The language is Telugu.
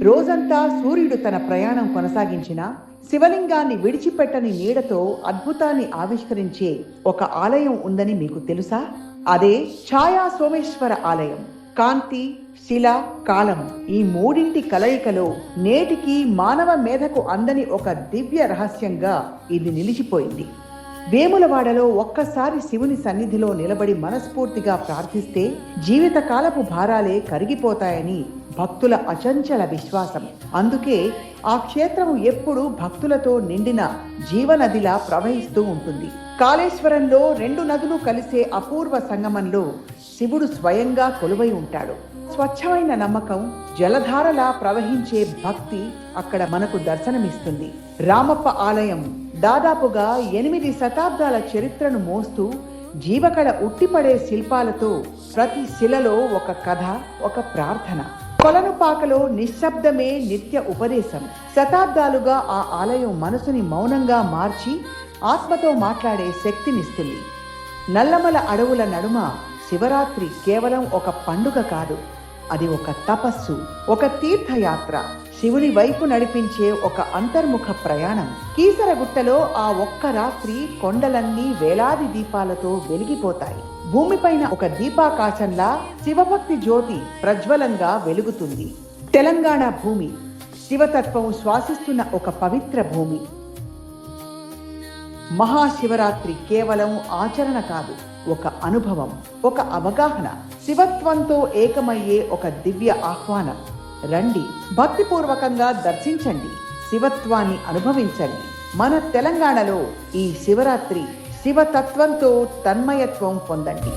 రోజంతా సూర్యుడు తన ప్రయాణం కొనసాగించిన శివలింగాన్ని విడిచిపెట్టని నీడతో అద్భుతాన్ని ఆవిష్కరించే ఒక ఆలయం ఉందని మీకు తెలుసా? అదే ఛాయా సోమేశ్వర ఆలయం. కాంతి, శిల, కాలం ఈ మూడింటి కలయికలో నేటికి మానవ మేధకు అందని ఒక దివ్య రహస్యంగా ఇది నిలిచిపోయింది. వేములవాడలో ఒక్కసారి శివుని సన్నిధిలో నిలబడి మనస్ఫూర్తిగా ప్రార్థిస్తే జీవితకాలపు భారాలే కరిగిపోతాయని భక్తుల అచంచల విశ్వాసం. అందుకే ఆ క్షేత్రము ఎప్పుడూ భక్తులతో నిండిన జీవనదిలా ప్రవహిస్తూ ఉంటుంది. కాళేశ్వరంలో రెండు నదులు కలిసే అపూర్వ సంగమంలో శివుడు స్వయంగా కొలువై ఉంటాడు. స్వచ్ఛమైన నమ్మకం, జలధారలా ప్రవహించే భక్తి అక్కడ మనకు దర్శనమిస్తుంది. రామప్ప ఆలయం దాదాపుగా 8 శతాబ్దాల చరిత్రను మోస్తూ జీవకళ ఉట్టిపడే శిల్పాలతో ప్రతి శిలలో ఒక కథ, ఒక ప్రార్థన. కొలనుపాకలో నిశ్శబ్దమే నిత్య ఉపదేశం. శతాబ్దాలుగా ఆ ఆలయం మనసుని మౌనంగా మార్చి ఆత్మతో మాట్లాడే శక్తినిస్తుంది. నల్లమల అడవుల నడుమ శివరాత్రి కేవలం ఒక పండుగ కాదు, అది ఒక తపస్సు, ఒక తీర్థయాత్ర, శివుని వైపు నడిపించే ఒక అంతర్ముఖ ప్రయాణం. కీసరగుట్టలో ఆ ఒక్క రాత్రి కొండలన్నీ వేలాది దీపాలతో వెలిగిపోతాయి. భూమిపైన ఒక దీపాకాశంలా శివభక్తి జ్యోతి ప్రజ్వలంగా వెలుగుతుంది. తెలంగాణ భూమి శివతత్వం శ్వాసిస్తున్న ఒక పవిత్ర భూమి. మహాశివరాత్రి కేవలం ఆచరణ కాదు, ఒక అనుభవం, ఒక అవగాహన, శివత్వంతో ఏకమయ్యే ఒక దివ్య ఆహ్వానం. రండి, భక్తిపూర్వకంగా దర్శించండి, శివత్వాన్ని అనుభవించండి. మన తెలంగాణలో ఈ శివరాత్రి శివతత్వంతో తన్మయత్వం పొందండి.